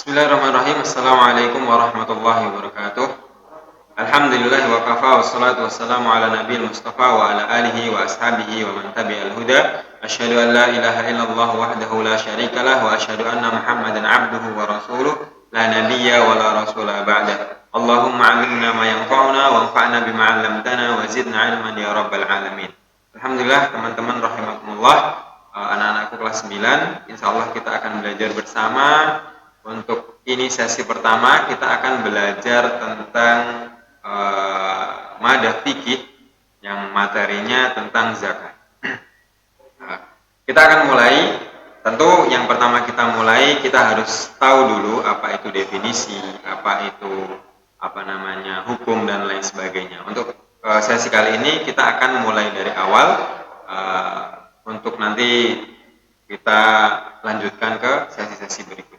Bismillahirrahmanirrahim. Assalamualaikum warahmatullahi wabarakatuh. Alhamdulillah wa kafa wassalatu wassalamu ala nabiyil mustafa wa ala alihi wa ashabihi wa man tabi'al huda. Asyhadu an la ilaha illallah wahdahu la syarikalah wa asyhadu anna Muhammadan abduhu wa rasuluh la nabiyya wa la rasula ba'dah. Allahumma 'allimna ma yanfa'una wanfa'na bima 'allamtana wa zidna 'ilman ya rabbal alamin. Alhamdulillah teman-teman rahimakumullah, anak-anakku kelas 9, insyaallah kita akan belajar bersama. Untuk ini sesi pertama kita akan belajar tentang madah fikih yang materinya tentang zakat. Kita akan mulai. Tentu yang pertama kita harus tahu dulu apa itu definisi, apa itu hukum dan lain sebagainya. Untuk sesi kali ini kita akan mulai dari awal untuk nanti kita lanjutkan ke sesi-sesi berikutnya.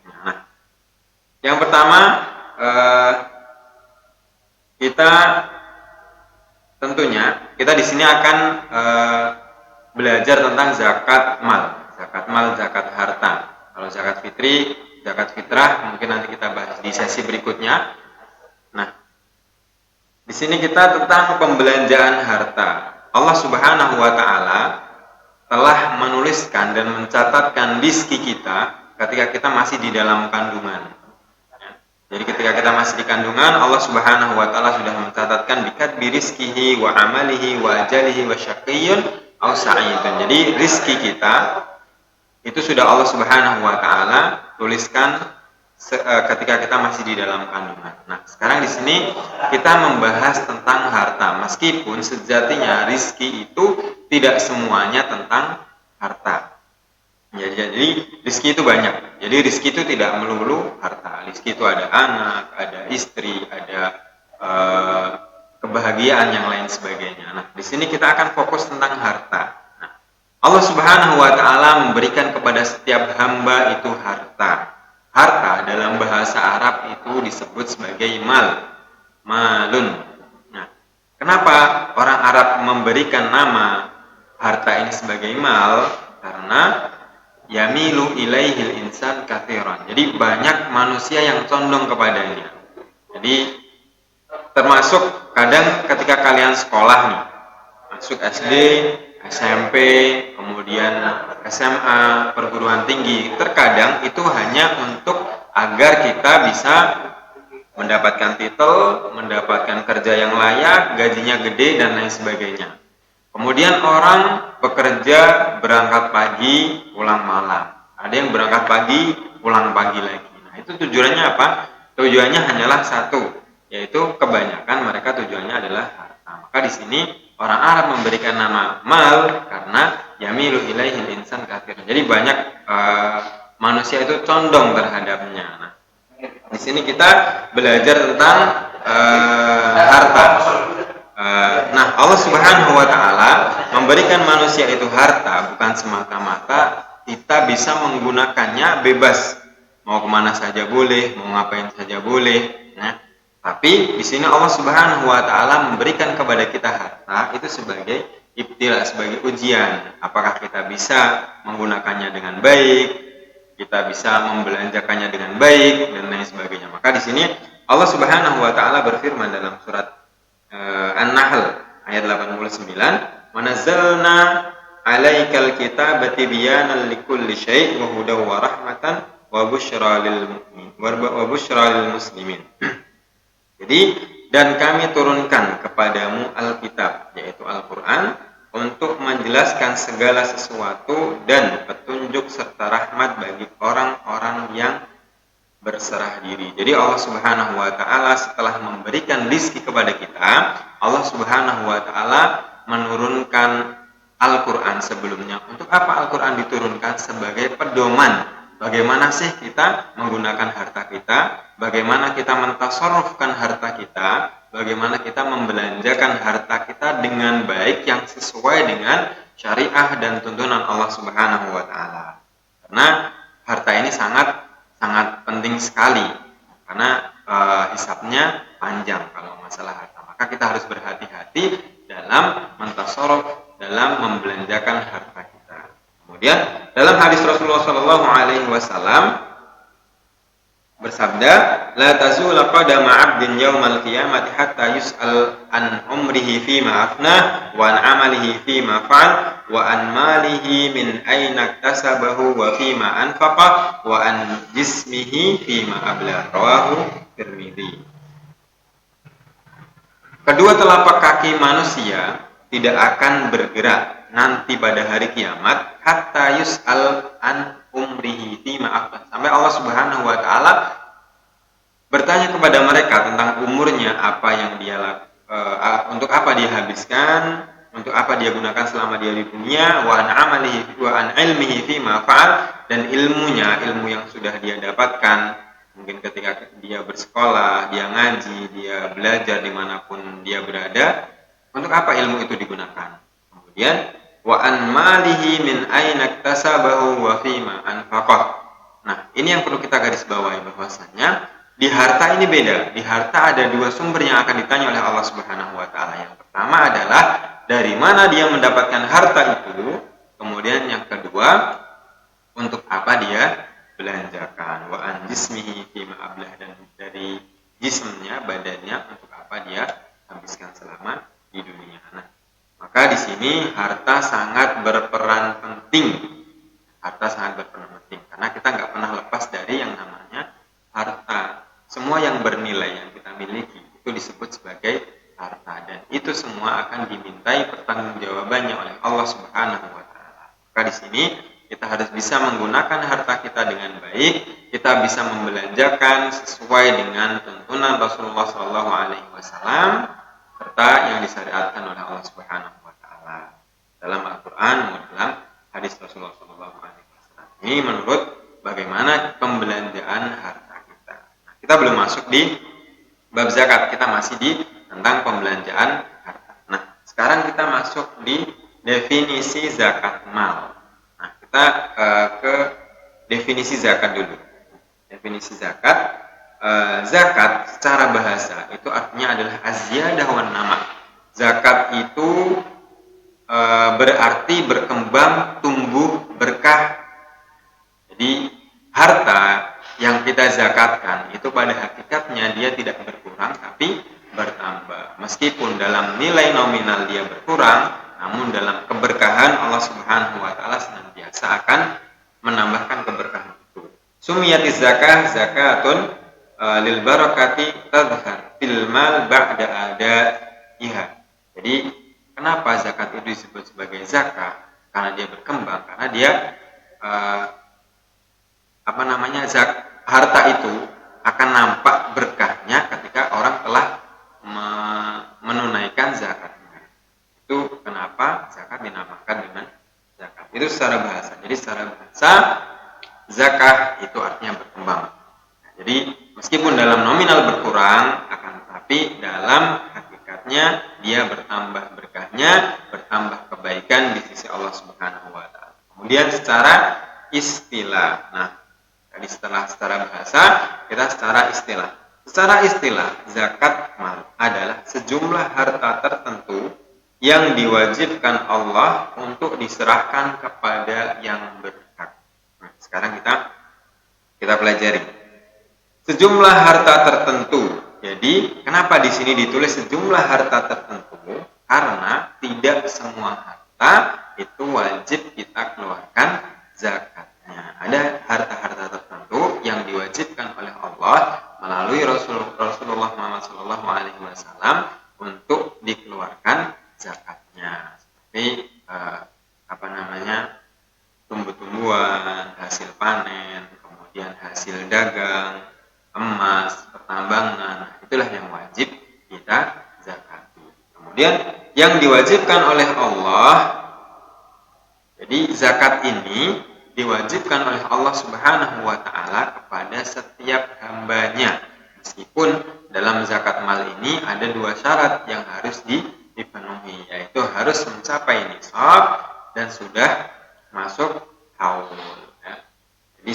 Yang pertama, kita di sini akan belajar tentang zakat mal, zakat harta. Kalau zakat fitri, zakat fitrah mungkin nanti kita bahas di sesi berikutnya. Nah, di sini kita tentang pembelanjaan harta. Allah Subhanahu wa taala telah menuliskan dan mencatatkan rizki kita ketika kita masih di dalam kandungan. Jadi ketika kita masih di kandungan, Allah Subhanahu wa taala sudah mencatatkan bikatbi rizkihi wa amalihi wa ajalihi wa syaqiyyun aw sa'idun. Jadi rizki kita itu sudah Allah Subhanahu wa taala tuliskan ketika kita masih di dalam kandungan. Nah, sekarang di sini kita membahas tentang harta. Meskipun sejatinya rizki itu tidak semuanya tentang harta. Jadi rizki itu banyak. Jadi rizki itu tidak melulu harta. Rizki itu ada anak, ada istri, ada kebahagiaan yang lain sebagainya. Nah, di sini kita akan fokus tentang harta. Nah, Allah Subhanahu wa taala memberikan kepada setiap hamba itu harta. Harta dalam bahasa Arab itu disebut sebagai malun. Nah, kenapa orang Arab memberikan nama harta ini sebagai mal? Karena yamilu ilaihil insan katsiran. Jadi banyak manusia yang condong kepadanya. Jadi termasuk kadang ketika kalian sekolah nih, masuk SD, SMP, kemudian SMA, perguruan tinggi, terkadang itu hanya untuk agar kita bisa mendapatkan titel, mendapatkan kerja yang layak, gajinya gede dan lain sebagainya. Kemudian orang bekerja berangkat pagi, pulang malam. Ada yang berangkat pagi, pulang pagi lagi. Nah, itu tujuannya apa? Tujuannya hanyalah satu, yaitu kebanyakan mereka tujuannya adalah harta. Maka di sini orang Arab memberikan nama mal karena yamilu ilaihil insan katsir. Jadi banyak manusia itu condong terhadapnya. Nah, di sini kita belajar tentang harta. Nah, Allah Subhanahu wa taala memberikan manusia itu harta bukan semata-mata kita bisa menggunakannya bebas. Mau kemana saja boleh, mau ngapain saja boleh. Nah, tapi di sini Allah Subhanahu wa taala memberikan kepada kita harta itu sebagai ibtila, sebagai ujian. Apakah kita bisa menggunakannya dengan baik, kita bisa membelanjakannya dengan baik dan lain sebagainya. Maka di sini Allah Subhanahu wa taala berfirman dalam surat An-Nahl ayat 89, "Wa nazzalna 'alaikal kitaba tibyanan likulli syai' wa hudaw wa rahmatan wa busyra lil muslimin." Jadi, dan kami turunkan kepadamu Alkitab, yaitu Al-Qur'an, untuk menjelaskan segala sesuatu dan petunjuk serta rahmat bagi orang-orang yang berserah diri. Jadi Allah Subhanahu wa taala setelah memberikan rizki kepada kita, Allah Subhanahu wa taala menurunkan Al-Qur'an sebelumnya. Untuk apa Al-Qur'an diturunkan? Sebagai pedoman. Bagaimana sih kita menggunakan harta kita? Bagaimana kita mentasarrufkan harta kita? Bagaimana kita membelanjakan harta kita dengan baik yang sesuai dengan syariah dan tuntunan Allah Subhanahu wa taala. Karena harta ini sangat penting sekali karena hisabnya panjang kalau masalah harta. Maka kita harus berhati-hati dalam mentasarruf, dalam membelanjakan harta kita. Kemudian dalam hadis Rasulullah SAW bersabda, la tazula qadama 'abdin yaumal qiyamati hatta yus'al an umrihi fima afna wa an 'amalihi fima fa'al wa an malihi min aina iktasabahu wa fima anfaqa wa an jismihi fima abla. Rawahu Tirmidzi. Kedua telapak kaki manusia tidak akan bergerak nanti pada hari kiamat hatta yus'al an umrihi fima afna, sampai Allah Subhanahu wa taala bertanya kepada mereka tentang umurnya, apa yang dia untuk apa dia habiskan, untuk apa dia gunakan selama dia di dunia, wa an amalihi wa an ilmihi fima fa'al, dan ilmunya, ilmu yang sudah dia dapatkan mungkin ketika dia bersekolah, dia ngaji, dia belajar dimanapun dia berada, untuk apa ilmu itu digunakan. Kemudian wa an malihi min aina iktasabahu wa fima anfaqah. Nah, ini yang perlu kita garis bawahi, bahwasanya di harta ini beda. Di harta ada dua sumber yang akan ditanya oleh Allah Subhanahu wa taala. Yang pertama adalah dari mana dia mendapatkan harta itu, kemudian yang kedua untuk apa dia belanjakan. Wa an jismihi fima ablah, dan dari jismnya, badannya, untuk apa dia habiskan selama di dunia. Nah, maka di sini harta sangat berperan penting. Harta sangat berperan penting karena kita nggak pernah lepas dari yang namanya harta. Semua yang bernilai yang kita miliki itu disebut sebagai harta, dan itu semua akan dimintai pertanggungjawabannya oleh Allah Subhanahu wa taala. Maka di sini kita harus bisa menggunakan harta kita dengan baik, kita bisa membelanjakan sesuai dengan tuntunan Rasulullah Shallallahu alaihi wasallam serta yang disyariatkan oleh Allah Subhanahu wa taala dalam Al-Qur'an maupun dalam hadis Rasulullah Shallallahu alaihi wasallam. Ini menurut bagaimana pembelanjaan harta kita. Nah, kita belum masuk di bab zakat, kita masih di tentang pembelanjaan harta. Nah, sekarang kita masuk di definisi zakat mal. Nah, kita ke definisi zakat dulu. Definisi zakat, zakat secara bahasa itu artinya adalah az-ziyadah wan nama. Zakat itu berarti berkembang, tumbuh, berkah. Jadi harta yang kita zakatkan itu pada hakikatnya dia tidak berkurang tapi bertambah. Meskipun dalam nilai nominal dia berkurang, namun dalam keberkahan Allah Subhanahu wa taala senantiasa akan menambahkan keberkahan itu. Sumiyatiz zakah zakatun lil barakati tadhhar fil mal ba'da adaiha. Jadi kenapa zakat itu disebut sebagai zakat? Karena dia berkembang, karena dia harta itu akan nampak berkahnya ketika orang telah menunaikan zakatnya. Itu kenapa zakat dinamakan dengan zakat. Itu secara bahasa. Jadi secara bahasa zakat itu artinya berkembang. Nah, jadi meskipun dalam nominal berkurang, akan tetapi dalam hakikatnya dia bertambah berkahnya, bertambah kebaikan di sisi Allah Subhanahu wa taala. Kemudian secara istilah. Nah, tadi secara bahasa, kita secara istilah. Secara istilah, zakat mal adalah sejumlah harta tertentu yang diwajibkan Allah untuk diserahkan kepada yang berhak. Nah, sekarang kita pelajari. Sejumlah harta tertentu. Jadi, kenapa di sini ditulis sejumlah harta tertentu? Karena tidak semua harta itu wajib kita keluarkan zakatnya. Ada harta-harta tertentu yang diwajibkan oleh Allah melalui Rasulullah Muhammad SAW untuk dikeluarkan zakatnya. Seperti tumbuh-tumbuhan, hasil panen, kemudian hasil dagang, emas, pertambangan, itulah yang wajib kita zakati. Kemudian yang diwajibkan oleh Allah, jadi zakat ini diwajibkan oleh Allah Subhanahu wa taala kepada setiap hambanya. Meskipun dalam zakat mal ini ada dua syarat yang harus dipenuhi, yaitu harus mencapai nisab dan sudah masuk haul. Ya. Jadi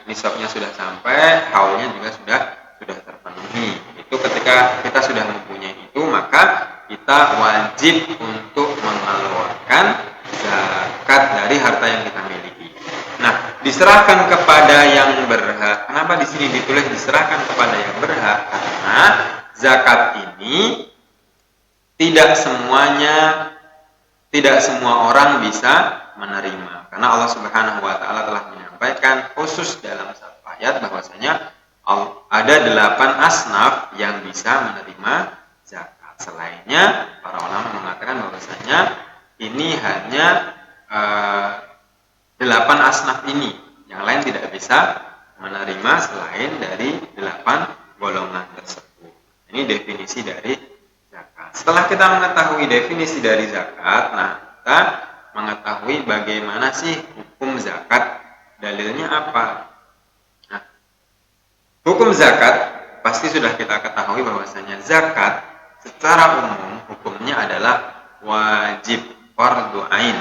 nisabnya sudah sampai, haulnya juga sudah terpenuhi. Itu ketika kita sudah mempunyai itu, maka kita wajib untuk mengeluarkan zakat dari harta yang kita miliki. Nah, diserahkan kepada yang berhak. Kenapa Kenapa di sini ditulis diserahkan kepada yang berhak? Karena zakat ini tidak semua orang bisa menerima. Karena Allah Subhanahu wa taala telah menyampaikan khusus dalam satu ayat bahwasanya ada 8 asnaf yang bisa menerima zakat. Selainnya para ulama mengatakan bahwasanya ini hanya 8 asnaf ini, yang lain tidak bisa menerima selain dari 8 golongan tersebut. Ini definisi dari zakat. Setelah kita mengetahui definisi dari zakat, nah kita mengetahui bagaimana sih hukum zakat, dalilnya apa. Nah, hukum zakat pasti sudah kita ketahui bahwasanya zakat secara umum hukumnya adalah wajib, fardhu ain.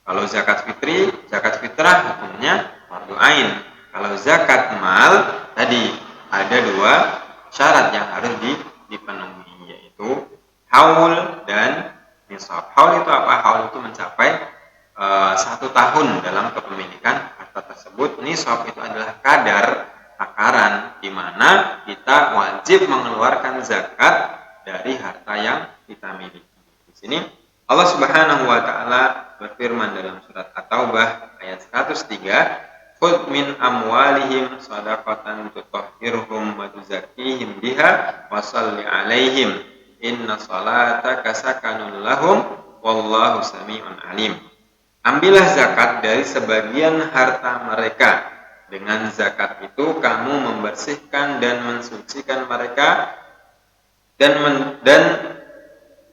Kalau zakat fitri, zakat fitrah hukumnya fardhu ain. Kalau zakat mal tadi ada 2 syarat yang harus dipenuhi, yaitu haul dan nisab. Haul itu apa? Haul itu mencapai 1 tahun dalam kepemilikan harta tersebut. Nisab itu adalah kadar takaran di mana kita wajib mengeluarkan zakat dari harta yang kita miliki. Di sini Allah Subhanahu wa taala berfirman dalam surat At-Taubah ayat 103, "Khudh min amwalihim shadaqatan tutahhiruhum wa tuzakkihim biha wa shalli 'alaihim inna salataka sakanun lahum wallahu samii'un 'alim." Ambillah zakat dari sebagian harta mereka. Dengan zakat itu kamu membersihkan dan mensucikan mereka dan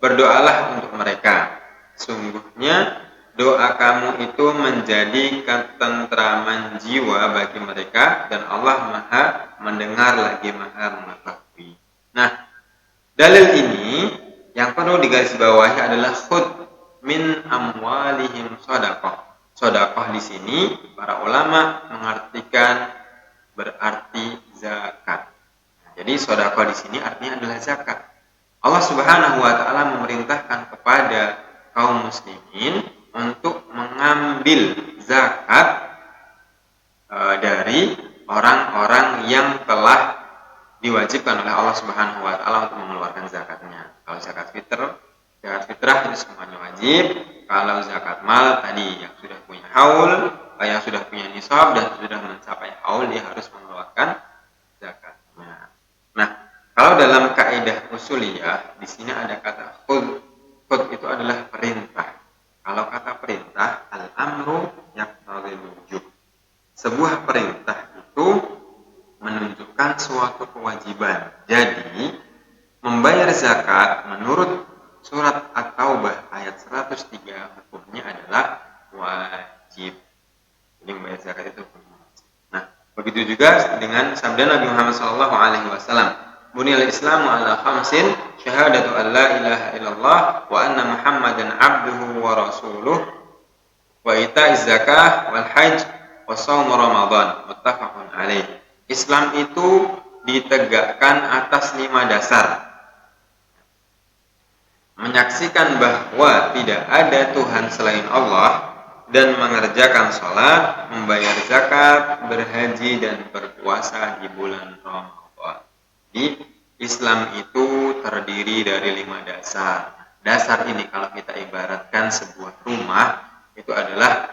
berdoalah untuk mereka. Sungguhnya doa kamu itu menjadi ketentraman jiwa bagi mereka dan Allah Maha mendengar lagi Maha mengetahui. Nah, dalil ini yang perlu digarisbawahi adalah khud min amwalihim shadaqah. Shadaqah di sini para ulama mengartikan berarti zakat. Jadi shadaqah di sini artinya adalah zakat. Allah Subhanahu wa taala memerintahkan kepada kaum muslimin untuk mengambil zakat dari orang-orang yang telah diwajibkan oleh Allah Subhanahu wa taala untuk mengeluarkan zakatnya. Kalau zakat fitrah itu semuanya wajib. Kalau zakat mal tadi yang sudah punya haul, yang sudah punya nisab dan sudah mencapai haul, dia harus mengeluarkan zakatnya. Nah, kalau dalam kaidah usuliyah di sini ada kata khud. Khud itu adalah perintah. Kalau kata perintah, al-amru yaqtadil wujub. Sebuah perintah itu menunjukkan suatu kewajiban. Jadi, membayar zakat menurut surat At-Taubah ayat 103 hukumnya adalah wajib. Jadi membayar zakat itu hukumnya wajib. Nah, begitu juga dengan sabda Nabi Muhammad SAW. Buniyal Islamu ala khamsin, syahadatu an la ilaha illallah wa anna Muhammadan abduhu wa rasuluh wa ita'iz zakah wal hajj wa shaum Ramadan. Muttafaqun alaih. Islam itu ditegakkan atas 5 dasar. Menyaksikan bahwa tidak ada Tuhan selain Allah dan mengerjakan sholat, membayar zakat, berhaji dan berpuasa di bulan Ramadan. Jadi Islam itu terdiri dari 5 dasar. Dasar ini kalau kita ibaratkan sebuah rumah, itu adalah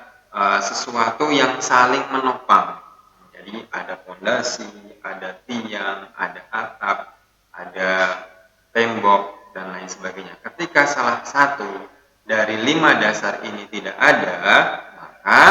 sesuatu yang saling menopang. Jadi ada fondasi, ada tiang, ada atap, ada tembok dan lain sebagainya. Ketika salah satu dari 5 dasar ini tidak ada, maka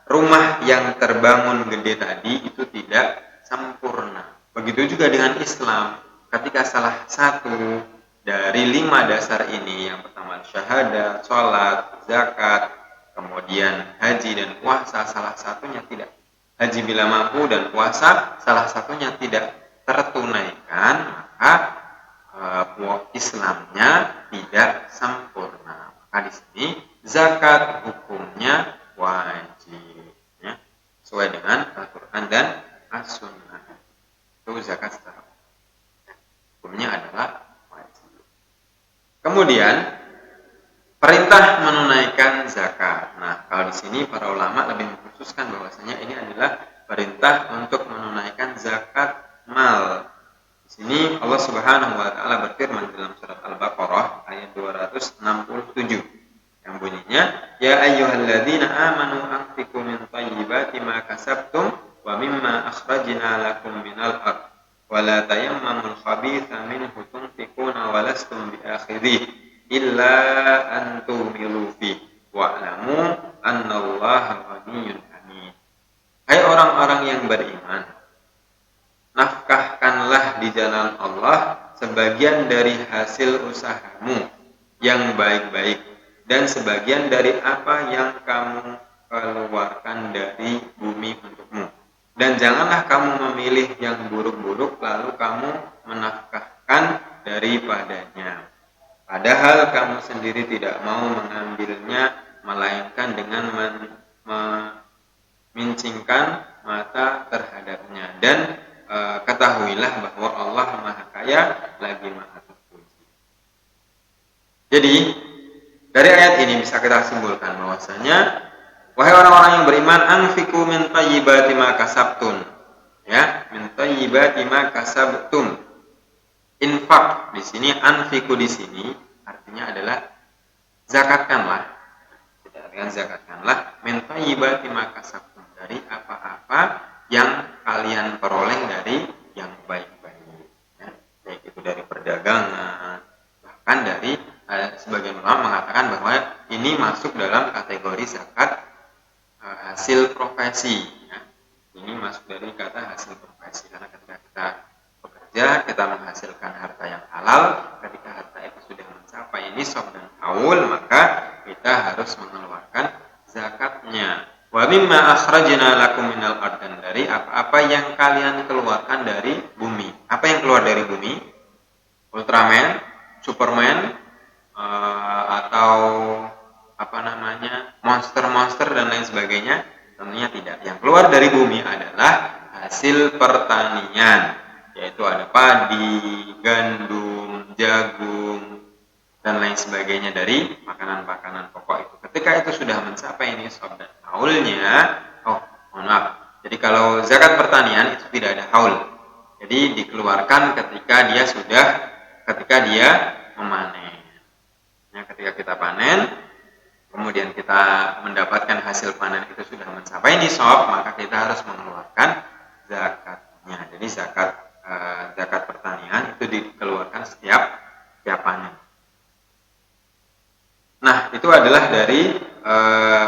rumah yang terbangun gede tadi itu tidak sempurna. Begitu juga dengan Islam. Ketika salah satu dari 5 dasar ini, yang pertama syahadat, sholat, zakat, kemudian haji dan puasa, salah satunya tidak, haji bila mampu dan puasa salah satunya tidak tertunaikan, maka Islamnya tidak sempurna. Maka di sini zakat hukumnya wajib, ya, sesuai dengan Al-Quran dan As-Sunnah. Itu zakat secara hukumnya adalah wajib. Kemudian perintah menunaikan zakat. Nah, kalau di sini para ulama lebih mengkhususkan bahwasanya ini adalah perintah perintah untuk menunaikan zakat mal. Di sini Allah Subhanahu wa taala berfirman dalam surat Al-Baqarah ayat 267 yang bunyinya, ya ayyuhalladzina amanu anfiqu min thayyibati ma kasabtum wa mimma akhrajna lakum minal ardh wa la tayammamul khabitha minhu tunfiquna wa lastum biakhidhihi illa an tumilu fi wa'lamu annallaha ghaniyyun hamid. Hai orang-orang yang beriman, nafkahkanlah di jalan Allah sebagian dari hasil usahamu yang baik-baik dan sebagian dari apa yang kamu keluarkan dari bumi untukmu. Dan janganlah kamu memilih yang buruk-buruk lalu kamu menafkahkan daripadanya. Padahal kamu sendiri tidak mau mengambilnya, melainkan dengan memincingkan mata terhadapnya. Dan ketahuilah bahwa Allah Maha Kaya lagi Maha Terpuji. Jadi dari ayat ini bisa kita simpulkan bahwasanya wahai orang-orang yang beriman, anfiqu min thayyibati ma kasabtum. Ya, min thayyibati ma kasabtum. Infak di sini, anfiqu di sini artinya adalah zakatkanlah. Dengan zakatkanlah min thayyibati ma kasabtum, dari apa-apa yang kalian peroleh dari yang baik-baik, ya, baik itu dari perdagangan, bahkan dari sebagian ulama mengatakan bahwa ini masuk dalam kategori zakat hasil profesi, ya. Ini masuk dari kata hasil profesi, karena ketika kita bekerja kita menghasilkan harta yang halal, ketika harta itu sudah mencapai nisab dan haul, maka kita harus mengeluarkan zakatnya. Wa mimma akhrajna lakum minal ardh, dari apa-apa yang kalian keluarkan dari bumi. Apa yang keluar dari bumi? Ultraman, Superman, atau apa namanya, monster-monster dan lain sebagainya? Tentunya tidak. Yang keluar dari bumi adalah hasil pertanian, yaitu ada padi, gandum, jagung, dan lain sebagainya dari makanan-makanan pokok itu. Ketika itu sudah mencapai nisab dan haulnya, mohon maaf. Jadi kalau zakat pertanian itu tidak ada haul. Jadi dikeluarkan ketika dia memanen. Ya, ketika kita panen, kemudian kita mendapatkan hasil panen itu sudah mencapai nisab, maka kita harus mengeluarkan zakatnya. Jadi zakat pertanian itu dikeluarkan setiap panen. Nah, itu adalah dari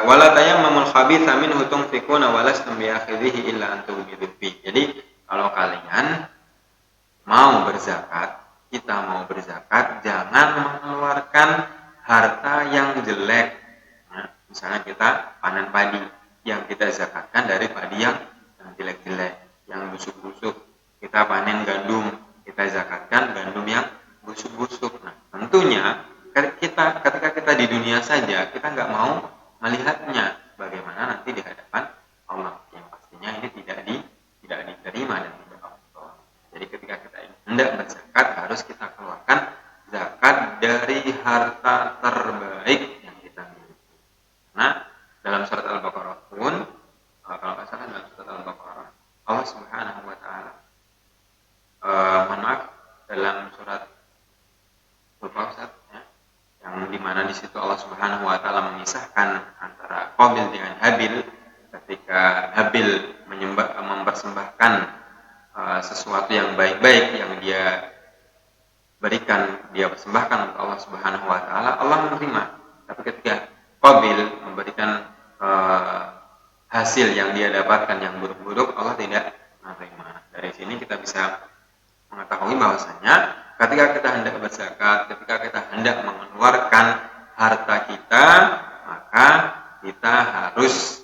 wala tayammamul khabitha minhu tunfiquna wa lastum biakhidhihi illa an tughmidu fi. Jadi, kalau kalian mau berzakat, kita mau berzakat, jangan mengeluarkan harta yang jelek. Nah, misalnya kita panen padi, yang kita zakatkan dari padi yang jelek-jelek, yang busuk-busuk. Kita panen gandum, kita zakatkan gandum yang busuk-busuk. Nah, tentunya ketika kita di dunia saja, kita nggak mau melihatnya bagaimana nanti di hadapan Allah, yang pastinya ini tidak diterima dan tidak Allah. Jadi ketika kita hendak berzakat, harus kita keluarkan zakat dari harta terbaik yang kita miliki. Nah, dalam surat Al-Baqarah pun, kalau nggak salah dalam surat Al-Baqarah, Allah Subhanahu wa taala dalam surat Al-Baqarah, yang dimana di situ Allah Subhanahu wa taala memisahkan antara Qabil dengan Habil, ketika Habil mempersembahkan sesuatu yang baik-baik yang dia berikan, dia persembahkan untuk Allah Subhanahu wa taala, Allah menerima. Tapi ketika Qabil memberikan hasil yang dia dapatkan yang buruk-buruk, Allah tidak menerima. Dari sini kita bisa mengetahui bahwasanya ketika kita hendak berzakat, ketika kita hendak mengeluarkan harta kita, maka kita harus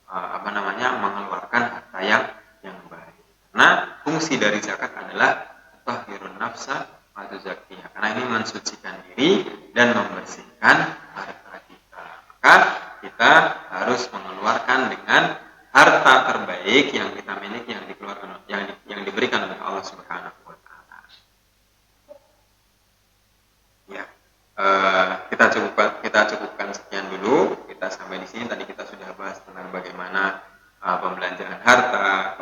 mengeluarkan harta yang baik. Nah, fungsi dari zakat adalah tahhirun nafsa wa tuzakkiha, karena ini mensucikan diri dan membersihkan harta kita. Maka kita harus mengeluarkan dengan harta terbaik yang kita miliki, yang dikeluarkan, yang diberikan oleh Allah Subhanahu wa taala. Ya, kita cukupkan sekian dulu. Kita sampai di sini. Tadi kita sudah bahas tentang bagaimana pembelanjaan harta,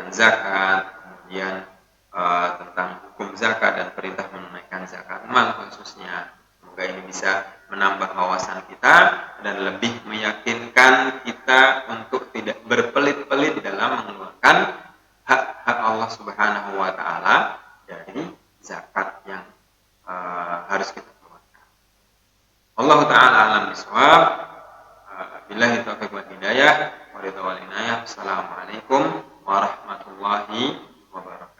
tentang zakat, kemudian tentang hukum zakat dan perintah menunaikan zakat mal khususnya. Semoga ini bisa menambah wawasan kita dan lebih meyakinkan kita untuk tidak berpelit-pelit dalam mengeluarkan hak-hak Allah Subhanahu wa taala dari zakat yang harus kita keluarkan. Allah taala alam bisawab. Billahi taufiq wal hidayah. Assalamualaikum warahmatullahi wabarakatuh.